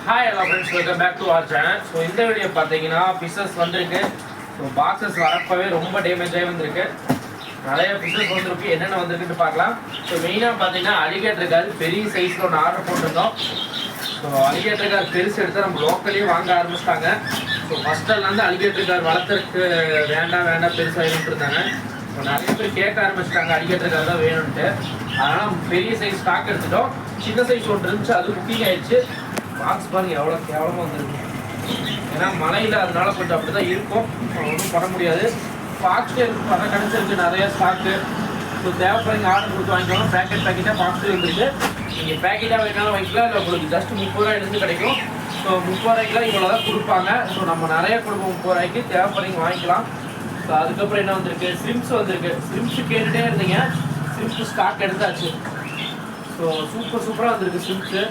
Hi எல்லா friends, welcome back to our channel. So இந்த video பார்த்தீங்கன்னா ஃபிஷஸ் வந்திருக்கு. ஸோ பாக்ஸஸ் வரப்பவே ரொம்ப டேமேஜ் ஆகி வந்திருக்கு. நிறைய ஃபிஷஸ் வந்திருக்கு. என்னென்ன வந்திருக்குன்னு பார்க்கலாம். ஸோ மெயினாக பார்த்தீங்கன்னா அலிகேட்டர் கார் பெரிய சைஸில் ஒன்று ஆர்டர் போட்டிருந்தோம். ஸோ அலிகேட்டர் கார் பெருசு எடுத்து நம்ம லோக்கலையும் வாங்க ஆரம்பிச்சிட்டாங்க. ஸோ ஃபஸ்ட்டெல்லாம் அலிகேட்டர் கார் வளர்த்துறதுக்கு வேண்டாம் பெருசாகிட்டு இருந்தாங்க. ஸோ நிறைய பேர் கேட்க ஆரம்பிச்சிட்டாங்க அலிகேட்டர் கார் தான் வேணும்ன்ட்டு. அதனால் பெரிய சைஸ் ஸ்டாக் எடுத்துட்டோம். சின்ன சைஸ் ஒன்று இருந்துச்சு, அது புக்கிங் ஆயிடுச்சு. பாக்ஸ் பாருங்க எவ்வளோ கேவலமாக வந்துருக்கு. ஏன்னா மழையில் அதனால கொஞ்சம் அப்படி தான் இருக்கும், ஒன்றும் பண்ண முடியாது. பாக்ஸே பணம் கிடச்சிருக்கு நிறைய ஸ்டாக்கு. ஸோ தேவைப்படுறீங்க ஆர்டர் கொடுத்து வாங்கிக்கோங்க. பேக்கெட்டாக பாக்ஸே வந்துருக்கு. நீங்கள் பேக்கெட்டாக வேணாலும் வாங்கிக்கலாம், இல்லை உங்களுக்கு ஜஸ்ட் 30 ரூபாயிலேருந்து கிடைக்கும். ஸோ 30 ரூபாய்க்குலாம் இவ்வளோ தான் கொடுப்பாங்க. ஸோ நம்ம நிறைய கொடுப்போம் 30 ரூபாய்க்கு. தேவைப்படுறீங்க வாங்கிக்கலாம். ஸோ அதுக்கப்புறம் என்ன வந்திருக்கு, ஸ்ரிம்ஸ் வந்திருக்கு. ஸ்ரிம்ஸ் கேட்டுகிட்டே இருந்தீங்க, ஸ்ரிம்ஸ் ஸ்டாக் எடுத்தாச்சு. ஸோ சூப்பராக வந்திருக்கு ஸ்ரிம்ஸு.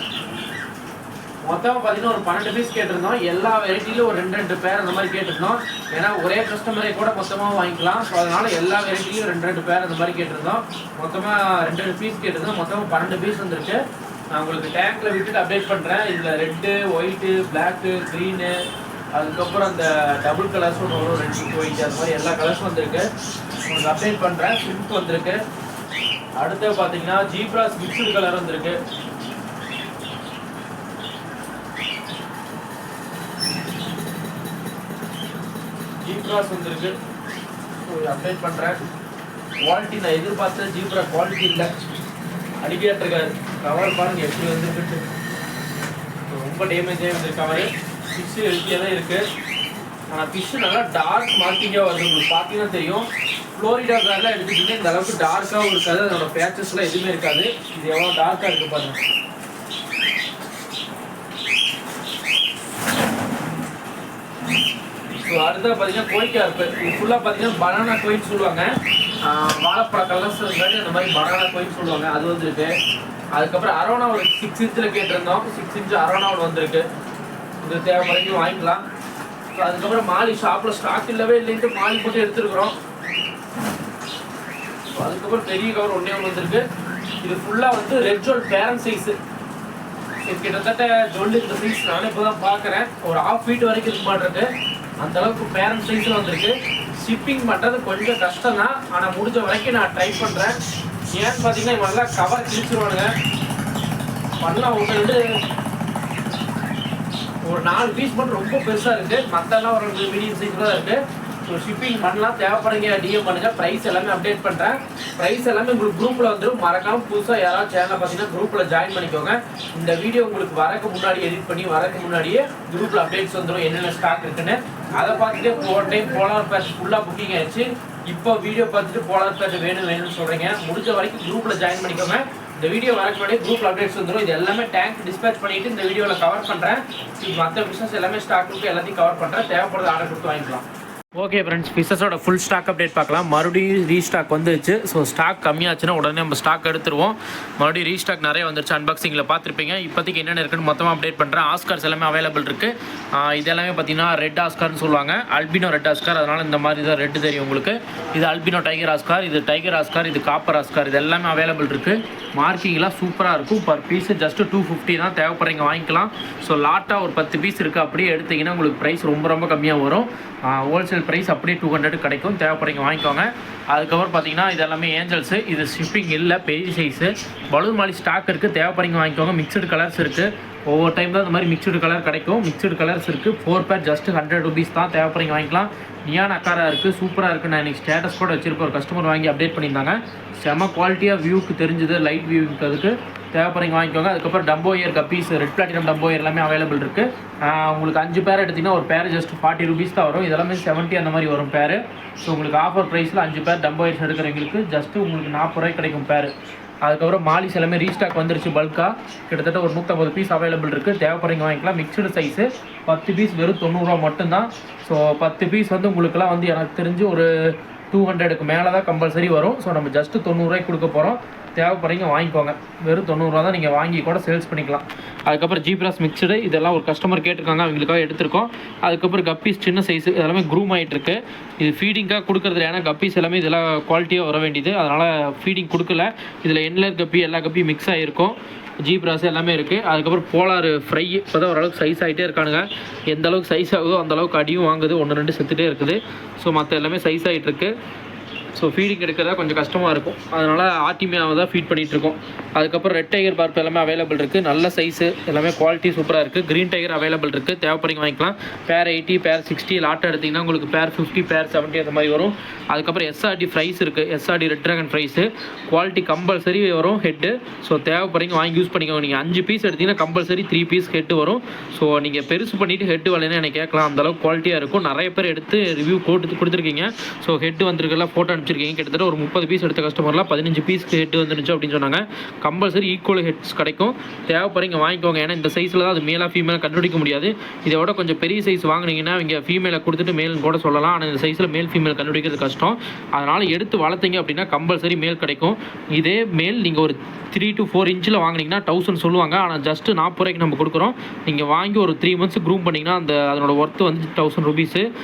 மொத்தமாக பார்த்தீங்கன்னா ஒரு 12 பீஸ் கேட்டிருந்தோம். எல்லா வெரைட்டிலும் ஒரு 2 பேர் அந்த மாதிரி கேட்டிருந்தோம். ஏன்னா ஒரே கஸ்டமரே கூட மொத்தமாக வாங்கிக்கலாம். ஸோ அதனால் எல்லா வெரைட்டிலையும் 2 பேர் அந்த மாதிரி கேட்டிருந்தோம். மொத்தமாக 2 பீஸ் கேட்டிருந்தோம். மொத்தமாக 12 பீஸ் வந்துருக்கு. நான் உங்களுக்கு டேங்க்கில் விட்டுட்டு அப்டேட் பண்ணுறேன். இதில் ரெட்டு, ஒயிட்டு, பிளாக்கு, க்ரீனு, அதுக்கப்புறம் அந்த டபுள் கலர்ஸ் ஒன்று வரும், ரெட்டு, ஒயிட், அது மாதிரி எல்லா கலர்ஸும் வந்திருக்கு. உங்களுக்கு அப்டேட் பண்ணுறேன். ஸ்விம்ப் வந்திருக்கு. அடுத்து பார்த்தீங்கன்னா ஜீப்ராஸ் மிக்ஸ்டு கலர் வந்திருக்கு. ஜீப்ராஸ் வந்திருக்கு. அப்டேட் பண்ணுறேன். குவாலிட்டி நான் எதிர்பார்த்த ஜீப்ரா குவாலிட்டி இல்லை. அலிகேட்டர் கவர் பாருங்க எப்படி வந்துருக்கு. ரொம்ப டேமேஜாக வந்துருக்கு. கவர் ஃபிஷ்ஷு ஹெல்த்தியாக தான் இருக்குது. ஆனால் ஃபிஷ்ஷு நல்லா டார்க் மார்க்கிங்காக வருது. உங்களுக்கு பார்த்தீங்கன்னா தெரியும். ஃப்ளோரிடா கார்லாம் எடுத்துக்கிட்டிங்கன்னா இந்த அளவுக்கு டார்க்காகவும் இருக்காது. அதோட பேச்சஸ்லாம் எதுவுமே இருக்காது. இது எவ்வளோ டார்க்காக இருக்குது பாருங்கள். ஸோ அடுத்தது பார்த்தீங்கன்னா கோயிக்கா இருக்குது. இது ஃபுல்லாக பார்த்தீங்கன்னா பனானா கோயின்னு சொல்லுவாங்க. வாழைப்பழ கலர்ஸ் இருக்காது, அந்த மாதிரி பனானா கோயின்னு சொல்லுவாங்க. அது வந்துருக்கு. அதுக்கப்புறம் அரோனா ஒரு 6 இன்ச்சில் கேட்டிருந்தோம். 6 இன்ச்சு அரோனாவில் வந்திருக்கு. இது தேவைப்படுறது வாங்கிக்கலாம். ஸோ அதுக்கப்புறம் மாலி ஷாப்பில் ஸ்டாக் இல்லவே இல்லைன்ட்டு மாலி போட்டு எடுத்துருக்குறோம். ஸோ அதுக்கப்புறம் பெரிய கவர் ஒன்றே ஒன்று வந்திருக்கு. இது ஃபுல்லாக வந்து ரெட் ஜோல் பேரண்ட் சைஸு. கிட்டத்தட்ட ஜொல்லு இந்த சைஸ் நானே இப்போ தான் பார்க்குறேன். ஒரு 1/2 ஃபீட் வரைக்கும் இருக்க மாட்டிருக்கு. அந்த அளவுக்கு பேரண்ட் சைஸில் வந்திருக்கு. ஷிப்பிங் பண்ணுறது கொஞ்சம் கஷ்டம் தான். ஆனால் முடிஞ்ச வரைக்கும் நான் ட்ரை பண்ணுறேன். ஏன்னு பார்த்தீங்கன்னா இவங்க நல்லா கவர் கிழிச்சிருவானுங்க. பண்ணலாம் ஒரு 4 பீஸ் மட்டும் ரொம்ப பெருசாக இருக்குது. மற்றெல்லாம் ஒரு மீடியம் சைஸில் தான் இருக்குது. ஸோ ஷிப்பிங் பண்ணலாம். தேவைப்படுங்க டிஎம் பண்ணுங்கள். ப்ரைஸ் எல்லாமே அப்டேட் பண்ணுறேன். ப்ரைஸ் எல்லாமே உங்களுக்கு குரூப்பில் வந்துடும். மறக்காமல் புதுசாக யாராவது சேனலை பார்த்தீங்கன்னா குரூப்பில் ஜாயின் பண்ணிக்கோங்க. இந்த வீடியோ உங்களுக்கு வரக்கு முன்னாடி எடிட் பண்ணி வரக்கு முன்னாடியே குரூப்பில் அப்டேட்ஸ் வந்துடும், என்னென்ன ஸ்டாக் இருக்குன்னு. அதை பார்த்துட்டு ஒரு டைம் போலார் பேட்ச் ஃபுல்லாக புக்கிங் ஆயிடுச்சு. இப்போ வீடியோ பார்த்துட்டு போலார் பேட்ச் வேணும்னு சொல்கிறீங்க. முடிஞ்ச வரைக்கும் குரூப்பில் ஜாயின் பண்ணிக்கோங்க. இந்த வீடியோ வரக்கு முன்னாடி குரூப்பில் அப்டேட்ஸ் வந்துடும். இது எல்லாமே டேங்க் டிஸ்பேச் பண்ணிவிட்டு இந்த வீடியோவில் கவர் பண்ணுறேன். மற்ற பிஸ்னஸ் எல்லாமே ஸ்டாக் இருக்குது, எல்லாத்தையும் கவர் பண்ணுறேன். தேவைப்படுறது ஆர்டர் கொடுத்து வாங்கிக்கலாம். ஓகே ஃப்ரெண்ட்ஸ், ஃபிஷஸோட ஃபுல் ஸ்டாக் அப்டேட் பார்க்கலாம். மறுபடியும் ரீஸ்டாக் வந்துருச்சு. ஸோ ஸ்டாக் கம்மியாச்சுன்னா உடனே நம்ம ஸ்டாக் எடுத்துருவோம். மறுபடியும் ரீஸ்டாக் நிறைய வந்துருச்சு. அன்பாக்சிங்கில் பார்த்துருப்பீங்க. இப்போதைக்கு என்னென்ன இருக்குன்னு மொத்தமாக அப்டேட் பண்ணுறேன். ஆஸ்கார்ஸ் எல்லாமே அவைலபிள் இருக்குது. இது எல்லாமே பார்த்தீங்கன்னா ரெட் ஆஸ்கார்னு சொல்லுவாங்க. அல்பினோ ரெட் ஆஸ்கார், அதனால் இந்த மாதிரி தான் ரெட்டு தெரியும் உங்களுக்கு. இது அல்பினோ டைகர் ஆஸ்கார், இது டைகர் ஆஸ்கார், இது காப்பர் ஆஸ்கார். இது எல்லாமே அவைலபிள் இருக்குது. மார்க்கிங்லாம் சூப்பராக இருக்கும். பர் பீஸு ஜஸ்ட்டு 250 தான். தேவைப்படுறீங்க வாங்கிக்கலாம். ஸோ லாட்டாக ஒரு 10 பீஸ் இருக்குது. அப்படியே எடுத்திங்கன்னா உங்களுக்கு ப்ரைஸ் ரொம்ப கம்மியாக வரும். ஹோல்சேல் ப்ரைஸ் அப்படியே 200 கிடைக்கும். தேவைப்படுறீங்க வாங்கிக்கோங்க. அதுக்கப்புறம் பார்த்தீங்கன்னா இது எல்லாமே ஏஞ்சல்ஸு. இது ஷிப்பிங் இல்லை, பெரிய சைஸு. பலூன் மாலி ஸ்டாக் இருக்குது. தேவைப்படுறீங்க வாங்கிக்கோங்க. மிக்சடு கலர்ஸ் இருக்குது. ஒவ்வொரு டைம் தான் இந்த மாதிரி மிக்சடு கலர் கிடைக்கும். மிக்சடு கலர்ஸ் இருக்குது. 4 பேர் ஜஸ்ட் 100 rupees தான். தேவைப்படுறீங்க வாங்கிக்கலாம். நியான் அக்காராக இருக்குது, சூப்பராக இருக்குது. நான் இன்றைக்கி ஸ்டேட்டஸ் கூட வச்சுருப்பேன். ஒரு கஸ்டமர் வாங்கி அப்டேட் பண்ணியிருந்தாங்க. செம குவாலிட்டியாக வியூக்கு தெரிஞ்சுது, லைட் வியூக்கு. அதுக்கு தேவைப்படுறீங்க வாங்கிக்கோங்க. அதுக்கப்புறம் Dumbo year guppies, red platinum Dumbo year எல்லாமே அவைலபிள் இருக்குது. உங்களுக்கு 5 பேர் எடுத்திங்கன்னா ஒரு பேர் ஜஸ்ட் 40 rupees தான் வரும். இதெல்லாமே 70 அந்த மாதிரி வரும் பேர். ஸோ உங்களுக்கு ஆஃபர் ப்ரைஸில் 5 பேர் டம்போ இயர்ஸ் எடுக்கிறவங்களுக்கு ஜஸ்ட்டு உங்களுக்கு 40 ரூபாய்க்கு கிடைக்கும் பேர். அதுக்கப்புறம் மாலிஸ் எல்லாமே ரீஸ்டாக் வந்துருச்சு பல்காக. கிட்டத்தட்ட ஒரு 150 பீஸ் அவைலபிள் இருக்குது. தேவைப்படுறீங்க வாங்கிக்கலாம். மிக்சடு சைஸு 10 பீஸ் வெறும் 90 ரூபா மட்டும்தான். ஸோ 10 பீஸ் வந்து உங்களுக்குலாம் வந்து எனக்கு தெரிஞ்சு ஒரு 200க்கு மேலே தான் கம்பல்சரி வரும். ஸோ நம்ம ஜஸ்ட்டு 90 ரூபாய்க்கு கொடுக்க போகிறோம். தேவைப்படுறீங்க வாங்கிக்கோங்க. வெறும் 90 ரூபா தான். நீங்கள் வாங்கி கூட சேல்ஸ் பண்ணிக்கலாம். அதுக்கப்புறம் ஜீப்ராஸ் மிக்சடு, இதெல்லாம் ஒரு கஸ்டமர் கேட்டிருக்காங்க, அவங்களுக்காக எடுத்திருக்கோம். அதுக்கப்புறம் கப்பீஸ் சின்ன சைஸு, இதெல்லாமே க்ரூம் ஆகிட்டுருக்கு. இது ஃபீடிங்காக கொடுக்குறது. ஏன்னா கப்பீஸ் எல்லாமே இதெல்லாம் குவாலிட்டியாக வர வேண்டியது, அதனால் ஃபீடிங் கொடுக்கல. இதில் என்லர் கப்பி எல்லா கப்பியும் மிக்ஸ் ஆகிருக்கும். ஜீப்ராஸ் எல்லாமே இருக்குது. அதுக்கப்புறம் போலார் ஃப்ரை இப்போ தான் ஓரளவுக்கு சைஸ் ஆகிட்டே இருக்கானுங்க. எந்த அளவுக்கு சைஸ் ஆகுதோ அந்தளவுக்கு அடியும் வாங்குது, 1-2 செத்துட்டே இருக்குது. ஸோ மற்ற எல்லாமே சைஸ் ஆகிட்டு இருக்கு. ஸோ ஃபீடிங் எடுக்கிறதா கொஞ்சம் கஷ்டமாக இருக்கும், அதனால் ஆர்டிமியாவை தான் ஃபீட் பண்ணிகிட்ருக்கோம். அதுக்கப்புறம் ரெட் டைகர் பார்ப் எல்லாமே அவைலபிள் இருக்குது, நல்ல சைஸு எல்லாமே குவாலிட்டி சூப்பராக இருக்குது. க்ரீன் டைகர் அவைலபிள் இருக்குது, தேவைப்படுங்க வாங்கிக்கலாம். பேர் 80 பேர் 60 லாட் எடுத்திங்கன்னா உங்களுக்கு பேர் 50 பேர் 70 அந்த மாதிரி வரும். அதுக்கப்புறம் எஸ்ஆர்டி ஃப்ரைஸ் இருக்குது, SRT red dragon fries quality compulsory வரும் ஹெட்டு. ஸோ தேவைப்படுறீங்க வாங்கி யூஸ் பண்ணிக்கோங்க. நீங்கள் 5 பீஸ் எடுத்திங்கன்னா கம்பல்சரி 3 பீஸ் ஹெட்டு வரும். ஸோ நீங்கள் பெருசு பண்ணிவிட்டு ஹெட்டு வரலைன்னா எனக்கு கேட்கலாம், அந்தளவுக்கு குவாலிட்டியாக இருக்கும். நிறைய பேர் எடுத்து ரிவ்யூ கொடுத்துருக்கீங்க. ஸோ ஹெட்டு வந்துருக்கெல்லாம் ஃபோட்டோ அனுப்பிச்சிருக்கீங்க. கிட்டத்தட்ட ஒரு 30 பீஸ் எடுத்த கஸ்டமர்லாம் 15 பீஸ்க்கு ஹெட் வந்துருச்சு அப்படின்னு சொன்னாங்க. கம்பல்சரி ஈக்குவல் ஹெட்ஸ் கிடைக்கும், தேவைப்படுறீங்க வாங்கிக்கோங்க. ஏன்னா இந்த சைஸில் தான் அது மேலாக ஃபீமேலாக கண்டுபிடிக்க முடியாது. இதை விட கொஞ்சம் பெரிய சைஸ் வாங்கினீங்கன்னா இங்கே ஃபீமேலை கொடுத்துட்டு மேல்னு கூட சொல்லலாம். ஆனால் இந்த சைஸில் மேல் ஃபீமேல் கண்டுபிடிக்கிறது கஷ்டம். அதனால் எடுத்து வளர்த்தீங்க அப்படின்னா கம்பல்சரி மேல் கிடைக்கும். இதே மேல் நீங்கள் ஒரு 3 to 4 இன்ச்சில் வாங்கினீங்கன்னா 1000 சொல்லுவாங்க, ஆனால் ஜஸ்ட்டு 40 ரூபாய்க்கு நம்ம கொடுக்குறோம். நீங்கள் வாங்கி ஒரு 3 months க்ரூம் பண்ணிங்கன்னா அதனோட ஒர்த்து வந்து 1000 rupees.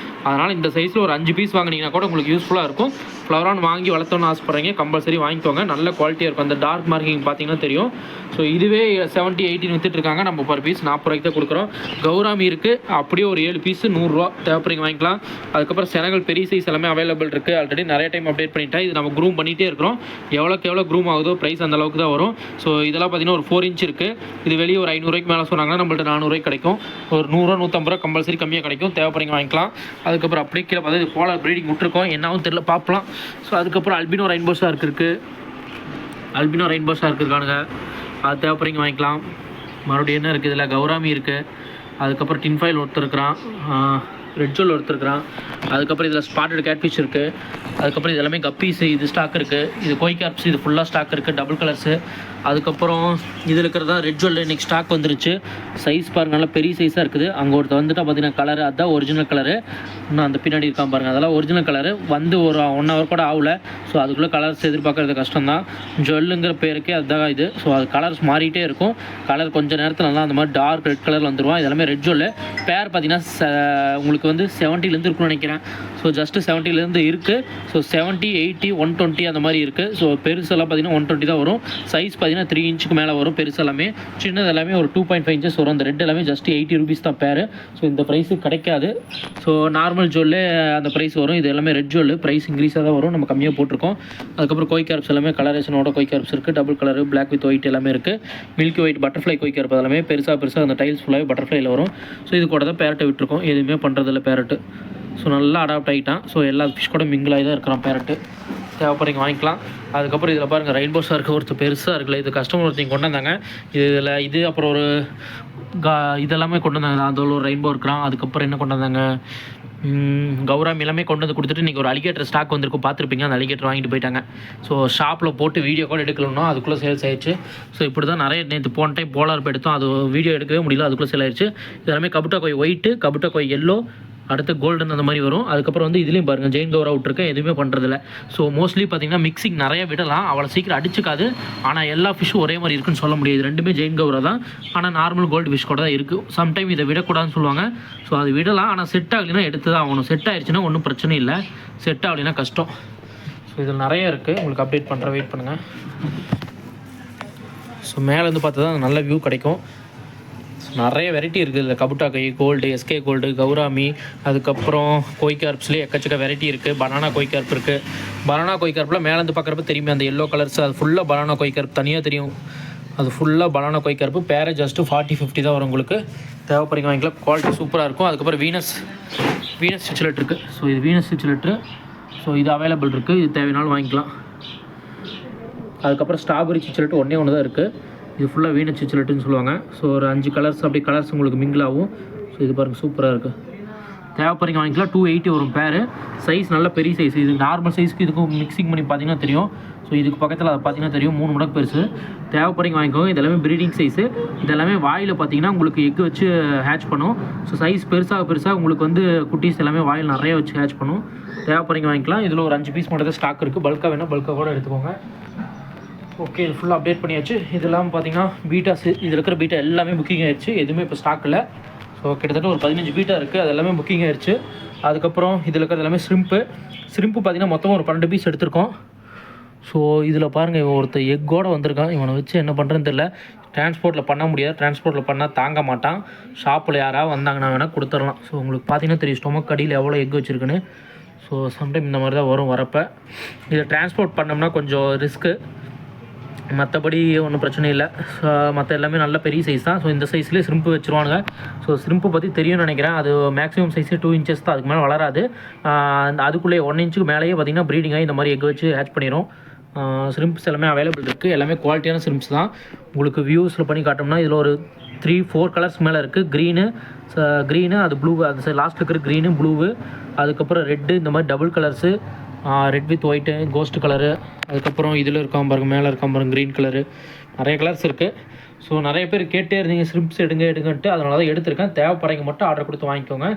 அதனால் இந்த சைஸில் ஒரு 5 பீஸ் வாங்கினீங்கன்னா கூட உங்களுக்கு யூஸ்ஃபுல்லாக இருக்கும். ஃப்ளவரான் வாங்கி வளர்த்தோன்னு ஆசைப்படுறீங்க கம்பல்சரி வாங்கிக்கோங்க, நல்ல குவாலிட்டியாக இருக்கும். அந்த டார்க் மார்க்கிங் பார்த்தீங்கன்னா தெரியும். ஸோ இதுவே 70-80 விற்றுட்ருக்காங்க, நம்ம பர் பீஸ் 40 ரூபாய்க்கு தான் கொடுக்குறோம். கௌராமி இருக்குது, அப்படியே ஒரு 7 பீஸ் 100 ரூபா, தேவைப்படுறீங்க வாங்கிக்கலாம். அதுக்கப்புறம் செனகல் பெரிய சைஸ் எல்லாமே அவைலபிள் இருக்குது. ஆல்ரெடி நிறைய டைம் அப்டேட் பண்ணிட்டேன். இது நம்ம க்ரூம் பண்ணிகிட்டே இருக்கிறோம். எவ்வளோக்கு எவ்வளோ க்ரூம் ஆகுதோ ப்ரைஸ் அந்த அளவுக்கு தான் வரும். ஸோ இதெல்லாம் பார்த்தீங்கன்னா ஒரு 4 inch இருக்குது. இது வெளியே ஒரு 500 ரூபாய்க்கு மேலே சொன்னாங்கன்னா நம்மள்ட்ட 400 ரூபாய்க்கு கிடைக்கும். ஒரு 100 150 ரூபா கம்பல்சரி கம்மியாக கிடைக்கும், தேவைப்படுறீங்க வாங்கிக்கலாம். அதுக்கப்புறம் அப்படியே கீழே பார்த்து இது போலார் ப்ரீடிங் விட்டுருக்கோம், என்னாவும் தெரியல, பார்க்கலாம். ஸோ அதுக்கப்புறம் அல்பினோ ரெயின்போ ஷார்க் இருக்குது, அல்பினோ ரெயின்போ ஷார்க் இருக்கானுங்க, அது தேவைப்படுறீங்க வாங்கிக்கலாம். மறுபடியும் என்ன இருக்குது இதில், கௌராமி இருக்குது. அதுக்கப்புறம் டின்ஃபாயில் ஒருத்தர் இருக்கிறான், ரெட் ஜோல் ஒருத்தருக்குறான். அதுக்கப்புறம் இதில் ஸ்பாட்டட் கேட்ஃபிஷ் இருக்குது. அதுக்கப்புறம் இது எல்லாமே கப்பீஸு, இது ஸ்டாக் இருக்குது. இது கோய் கேப்ஸ், இது ஃபுல்லாக ஸ்டாக் இருக்குது, டபுள் கலர்ஸு. அதுக்கப்புறம் இதில் இருக்கிறதா ரெட் ஜோல் இன்றைக்கி ஸ்டாக் வந்துருச்சு. சைஸ் பாருங்கள், நல்லா பெரிய சைஸாக இருக்குது. அங்கே ஒருத்தர் வந்துட்டால் பார்த்தீங்கன்னா கலரு, அதுதான் ஒரிஜினல் கலரு. இன்னும் அந்த பின்னாடி இருக்கான் பாருங்கள், அதெல்லாம் ஒரிஜினல் கலரு. வந்து ஒரு 1 hour கூட ஆகலை. ஸோ அதுக்குள்ளே கலர்ஸ் எதிர்பார்க்குறது கஷ்டம் தான். ஜுவல்லுங்கிற பேருக்கே அதுதான் இது. ஸோ அது கலர்ஸ் மாறிட்டே இருக்கும். கலர் கொஞ்சம் நேரத்தில் நல்லா அந்த மாதிரி டார்க் ரெட் கலர் வந்துடுவான். இது எல்லாமே ரெட் ஜோல். பேர் பார்த்தீங்கன்னா உங்களுக்கு வந்து 70 இருக்குன்னு நினைக்கிறேன். ஸோ ஜஸ்ட்டு 70 இருக்குது. ஸோ 70, 80, 120 அந்த மாதிரி இருக்குது. ஸோ பெருசெல்லாம் பார்த்தீங்கன்னா 120 தான் வரும். சைஸ் பார்த்தீங்கன்னா 3 inch மேலே வரும். பெருசு எல்லாமே, சின்னது எல்லாமே ஒரு 2.5 inches வரும். அந்த ரெட் எல்லாமே ஜஸ்ட் 80 rupees தான் பேர். ஸோ இந்த ப்ரைஸு கிடைக்காது. ஸோ நார்மல் ஜோல்லே அந்த ப்ரைஸ் வரும். இது எல்லாமே ரெட் ஜோல், ப்ரைஸ் இன்க்ரீஸாக தான் வரும், நம்ம கம்மியாக போட்டிருக்கோம். அதுக்கப்புறம் கோய் கேர்ப்ஸ் எல்லாமே கலரேஷனோட கோய் கேர்ப்ஸ் இருக்குது. Double colour, black with white எல்லாமே இருக்குது. Milky white butterfly koi carp எல்லாமே பெருசாக அந்த டைல்ஸ் ஃபுல்லாகவே பட்டர்ஃப்ளைல வரும். ஸோ இது கூட தான் பேரட்டை விட்டுருக்கோம், எதுவுமே பண்ணுறதில்ல பேரட்டு. ஸோ நல்லா அடாப்ட் ஆகிட்டான். ஸோ எல்லா ஃபிஷ் கூட மிங்கிளாகி தான் இருக்கிறான் பேரட்டு, தேவைப்படுறீங்க வாங்கிக்கலாம். அதுக்கப்புறம் இதில் பாருங்கள் ரெயின்போ ஷார்க் ஒருத்தர் பெருசாக இருக்குல்ல, இது கஸ்டமர் ஒருத்தங்க கொண்டு வந்தாங்க. இது அப்புறம் ஒரு இதெல்லாமே கொண்டு வந்தாங்க. அதில் ஒரு ரெயின்போ இருக்கிறான். அதுக்கப்புறம் என்ன கொண்டு வந்தாங்க, கௌராமி எல்லாமே கொண்டு வந்து கொடுத்துட்டு இன்றைக்கி ஒரு அலிகேட்டர் ஸ்டாக் வந்திருக்கும், பார்த்துருப்பீங்க. அந்த அலிகேட்டர் வாங்கிட்டு போயிட்டாங்க. ஸோ ஷாப்பில் போட்டு வீடியோ கூட எடுக்கலன்னா அதுக்குள்ளே சேல்ஸ் ஆயிடுச்சு. ஸோ இப்படி தான் நிறைய நேற்று போன டைம் போலார் எடுத்தோம், அது வீடியோ எடுக்கவே முடியல, அதுக்குள்ளே சேல் ஆயிடுச்சு. இதெல்லாமே கபுட்டா கோய் ஒயிட்டு, கபுட்டா கோய் எல்லோ, அடுத்து கோல்டன் அந்த மாதிரி வரும். அதுக்கப்புறம் வந்து இதுலேயும் பாருங்கள் ஜெயின் கௌரா விட்டுருக்கேன், எதுவுமே பண்ணுறதில்ல. ஸோ மோஸ்ட்லி பார்த்திங்கன்னா மிக்சிங் நிறைய விடலாம், அவ்வளோ சீக்கிரம் அடிச்சுக்காது. ஆனால் எல்லா ஃபிஷ்ஷும் ஒரே மாதிரி இருக்குன்னு சொல்ல முடியாது. ரெண்டுமே ஜெயின் கௌரா தான், ஆனால் நார்மல் கோல்டு ஃபிஷ் கூட தான் இருக்குது. சம்டைம் இதை விடக்கூடாதுன்னு சொல்லுவாங்க. ஸோ அது விடலாம், ஆனால் செட் ஆகலைன்னா எடுத்து தான் ஆகணும். செட் ஆகிடுச்சுன்னா ஒன்றும் பிரச்சனை இல்லை, செட் ஆகலைன்னா கஷ்டம். ஸோ இதில் நிறைய இருக்குது, உங்களுக்கு அப்டேட் பண்ணுறேன், வெயிட் பண்ணுங்கள். ஸோ மேலேருந்து பார்த்தா தான் நல்ல வியூ கிடைக்கும். நிறைய வெரைட்டி இருக்குது இதில், கபுட்டா கை கோல்டு, எஸ்கே கோல்டு, கௌராமி, அதுக்கப்புறம் கோய் கேர்ப்ஸ்லேயே எக்கச்சக்க வெரைட்டி இருக்குது. பனானா கோய் கேர்ப் இருக்குது. பனானா கோய் கேர்ப்பில் மேலேருந்து பார்க்குறப்ப தெரியுமே அந்த எல்லோ கலர்ஸ், அது ஃபுல்லாக பனானா கோய் கேர்ப் தனியாக தெரியும். அது ஃபுல்லாக பனானா கோய் கேர்ப்பு. பேரே ஜஸ்ட்டு 40-50 தான் வரும். உங்களுக்கு தேவைப்படுறீங்க வாங்கிக்கலாம், குவாலிட்டி சூப்பராக இருக்கும். அதுக்கப்புறம் வீனஸ் ஸ்டிச்லெட் இருக்குது. ஸோ இது வீனஸ் ஸ்டிச்லெட்டு. ஸோ இது அவைலபிள் இருக்குது, இது தேவைனாலும் வாங்கிக்கலாம். அதுக்கப்புறம் ஸ்ட்ராபெரி ஸ்டிச்லெட் ஒன்று தான் இருக்குது. இது ஃபுல்லாக வீனஸ் ஸ்டிச்லெட்டுன்னு சொல்லுவாங்க. ஸோ ஒரு 5 கலர்ஸ் அப்படி கலர்ஸ் உங்களுக்கு மிங்கிள் ஆகும். ஸோ இது பாருங்கள் சூப்பராக இருக்குது, தேவைப்படுறீங்க வாங்கிக்கலாம். 280 வரும் பேர். சைஸ் நல்ல பெரிய சைஸ். இது நார்மல் சைஸ்க்கு இதுக்கும் மிக்சிங் பண்ணி பார்த்தீங்கன்னா தெரியும். ஸோ இதுக்கு பக்கத்தில் அதை பார்த்தீங்கன்னா தெரியும், 3 மடங்கு பெருசு. தேவைப்படுறீங்க வாங்கிக்கோங்க. இதெல்லாமே ப்ரீடிங் சைஸு. இதெல்லாமே வாயில் பார்த்தீங்கன்னா உங்களுக்கு எக்கு வச்சு ஹேட்ச் பண்ணும். ஸோ சைஸ் பெருசாக உங்களுக்கு வந்து குட்டீஸ் எல்லாமே வாயில் நிறைய வச்சு ஹேட்ச் பண்ணும். தேவைப்படுறீங்க வாங்கிக்கலாம். இதில் ஒரு 5 பீஸ் மட்டும் தான் ஸ்டாக் இருக்குது. பல்காக வேணால் பல்காக கூட எடுத்துக்கோங்க. ஓகே, இது ஃபுல்லாக அப்டேட் பண்ணியாச்சு. இதெல்லாம் பார்த்தீங்கன்னா பீட்டாஸு, இதில் இருக்கிற பீட்டா எல்லாமே புக்கிங் ஆயிடுச்சு, எதுவுமே இப்போ ஸ்டாக் இல்லை. ஸோ கிட்டத்தட்ட ஒரு 15 பீட்டா இருக்குது, அது எல்லாமே புக்கிங் ஆயிடுச்சு. அதுக்கப்புறம் இதில் இருக்கிறது எல்லாமே ஷ்ரிம்ப்பு பார்த்தீங்கன்னா மொத்தமாக ஒரு 12 பீஸ் எடுத்திருக்கோம். ஸோ இதில் பாருங்கள், இவன் ஒருத்தர் எக்கோடு வந்திருக்கான். இவனை வச்சு என்ன பண்ணுறேன்னு தெரியல. டிரான்ஸ்போர்ட்டில் பண்ண முடியாது, டிரான்ஸ்போர்ட்டில் பண்ணால் தாங்க மாட்டான். ஷாப்பில் யாராவது வந்தாங்கன்னா வேணால் கொடுத்துடலாம். ஸோ உங்களுக்கு பார்த்தீங்கன்னா தெரியும் ஸ்டொமக் அடியில் எவ்வளோ எக் வச்சுருக்குன்னு. ஸோ சம்டைம் இந்த மாதிரி தான் வரும் வரப்போ. இதை டிரான்ஸ்போர்ட் பண்ணோம்னா கொஞ்சம் ரிஸ்க்கு, மற்றபடி ஒன்றும் பிரச்சனை இல்லை. மற்ற எல்லாமே நல்ல பெரிய சைஸ் தான். ஸோ இந்த சைஸ்லேயே ஷ்ரிம்ப்பு வச்சுருவானுங்க. ஸோ ஷ்ரிம்ப்பு பற்றி தெரியும்னு நினைக்கிறேன். அது மேக்ஸிமம் சைஸே 2 இன்ச்சஸ் தான், அதுக்கு மேலே வளராது. அதுக்குள்ளே 1 இன்ச்சுக்கு மேலேயே பார்த்திங்கன்னா ப்ரீடிங்காக இந்த மாதிரி எக் வச்சு ஹேட்ச் பண்ணிடும். ஷ்ரிம்ப்ஸ் எல்லாமே அவைலபிள் இருக்குது. எல்லாமே குவாலிட்டியான ஷ்ரிம்ப்ஸ் தான். உங்களுக்கு வியூஸில் பண்ணி காட்டோம்னா இதில் ஒரு 3-4 கலர்ஸ் மேலே இருக்குது. க்ரீனு, அது ப்ளூ, அது லாஸ்ட் இருக்கிற க்ரீனு, ப்ளூவு, அதுக்கப்புறம் ரெட்டு, இந்த மாதிரி double colours, red with white, ghost colour, அதுக்கப்புறம் இதில் இருக்காம பாருங்க, மேலே இருக்காம பாருங்க க்ரீன் கலரு, நிறைய கலர்ஸ் இருக்குது. ஸோ நிறைய பேர் கேட்டே இருந்தீங்க ஷ்ரிம்ப்ஸ் எடுங்கன்ட்டு, அதனால தான் எடுத்திருக்கேன். தேவைப்படுறீங்க மட்டும் ஆர்டர் கொடுத்து வாங்கிக்கோங்க.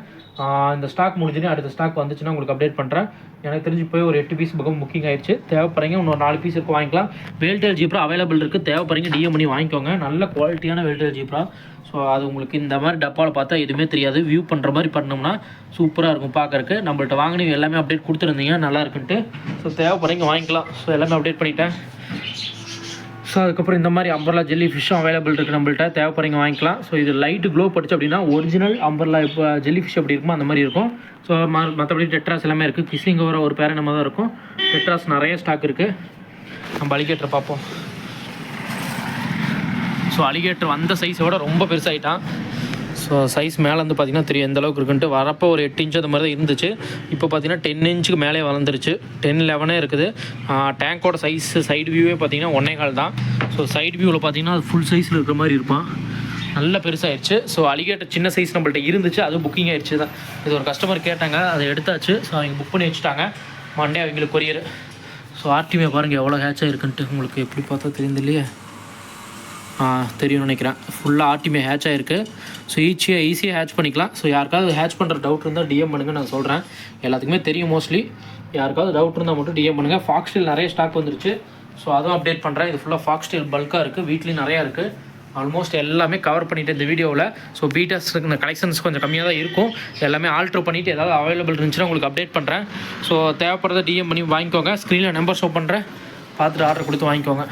இந்த ஸ்டாக் முடிஞ்சுன்னு அடுத்த ஸ்டாக் வந்துச்சுன்னா உங்களுக்கு அப்டேட் பண்ணுறேன். எனக்கு தெரிஞ்சு போய் ஒரு 8 பீஸ் பக்கம் புக்கிங் ஆயிடுச்சு. தேவைப்படுறீங்க இன்னொரு 4 பீஸ் இருக்கும், வாங்கிக்கலாம். வேல்டெயில் ஜீப்ரா அவைலபிள் இருக்குது. தேவைப்படுறீங்க டிஎம் பண்ணி வாங்கிக்கோங்க. நல்ல குவாலிட்டியான வேல்டெயில் ஜீப்ரா. ஸோ அது உங்களுக்கு இந்த மாதிரி டப்பாவில் பார்த்தா எதுவுமே தெரியாது. வியூ பண்ணுற மாதிரி பண்ணோம்னா சூப்பராக இருக்கும் பார்க்குறக்கு. நம்மள்ட்ட வாங்கினீங்க எல்லாமே அப்டேட் கொடுத்துருந்தீங்க நல்லா இருக்குன்ட்டு. ஸோ தேவைப்படுறீங்க வாங்கிக்கலாம். ஸோ எல்லாமே அப்டேட் பண்ணிட்டேன். ஸோ அதுக்கப்புறம் இந்த மாதிரி அம்பர்லா ஜெல்லி ஃபிஷ்ஷும் அவைலபிள் இருக்குது நம்மள்ட்ட. தேவைப்படுறீங்க வாங்கிக்கலாம். ஸோ இது லைட்டு க்ளோ படிச்சு அப்படின்னா ஒரிஜினல் அம்பர்லா இப்போ ஜெல்லி ஃபிஷ் எப்படி இருக்குமோ அந்த மாதிரி இருக்கும். ஸோ மற்றபடி டெட்ராஸ் எல்லாமே இருக்குது. கிஸ்ஸிங் வர ஒரு பேர் நம்ம தான் இருக்கும். டெட்ராஸ் நிறைய ஸ்டாக் இருக்குது. நம்ம அலிகேட்டர் பார்ப்போம். ஸோ அலிகேட்டர் வந்த சைஸோட ரொம்ப பெருசாகிட்டான். ஸோ சைஸ் மேலே வந்து பார்த்திங்கன்னா தெரியும் எந்த அளவுக்கு இருக்குன்ட்டு. வரப்போ ஒரு 8 இன்ச்சு அந்த மாதிரி தான் இருந்துச்சு. இப்போ பார்த்திங்கன்னா 10 இன்ச்சுக்கு மேலே வளர்ந்துருச்சு. 10-11 இருக்குது. டேங்கோட சைஸ் சைடு வியூவே பார்த்திங்கன்னா 1.25 தான். ஸோ சைடு வியூவில் பார்த்திங்கன்னா அது ஃபுல் சைஸில் இருக்கிற மாதிரி இருப்பான். நல்ல பெருசாகிடுச்சு. ஸோ அலிகேட்டர் சின்ன சைஸ் நம்மள்ட்ட இருந்துச்சு, அது புக்கிங் ஆகிடுச்சு தான். இது ஒரு கஸ்டமர் கேட்டாங்க, அதை எடுத்தாச்சு. ஸோ அவங்க புக் பண்ணி வச்சுட்டாங்க. மண்டே அவங்களுக்கு கொரியர். ஸோ ஆர்டிமே பாருங்கள் எவ்வளோ ஹேட்ச் ஆகிருக்குன்ட்டு. உங்களுக்கு எப்படி பார்த்தா தெரியுது இல்லையே, தெரியும்னு நினைக்கிறேன். ஃபுல்லாக ஆர்டிமே ஹேட்ச் ஆகிருக்கு. ஸோ ஈஸியாக ஹேட்ச் பண்ணிக்கலாம். ஸோ யாருக்காவது ஹேட்ச் பண்ணுற டவுட் இருந்தால் டிஎம் பண்ணுங்கள், நான் சொல்கிறேன். எல்லாத்துக்குமே தெரியும் மோஸ்ட்லி. யாருக்காவது டவுட் இருந்தால் மட்டும் டிஎம் பண்ணுங்கள். ஃபாக்ஸ்டைல் நிறைய ஸ்டாக் வந்துருச்சு. ஸோ அதுவும் அப்டேட் பண்ணுறேன். இது ஃபுல்லாக ஃபாக்ஸ்டைல் பல்காக இருக்குது. வீட்லேயும் நிறையா இருக்குது. ஆல்மோஸ்ட் எல்லாமே கவர் பண்ணிவிட்டு இந்த வீடியோவில். ஸோ பீட்டர்ஸ் கலெக்ஷன்ஸ் கொஞ்சம் கம்மியாக தான் இருக்கும். எல்லாமே ஆல்ட்ரு பண்ணிவிட்டு ஏதாவது அவைலபிள் இருந்துச்சுன்னா உங்களுக்கு அப்டேட் பண்ணுறேன். ஸோ தேவைப்படுறத டிஎம் பண்ணி வாங்கிக்கோங்க. ஸ்க்ரீனில் நம்பர் ஷோ பண்ணுறேன், பார்த்துட்டு ஆர்டர் கொடுத்து வாங்கிக்கோங்க.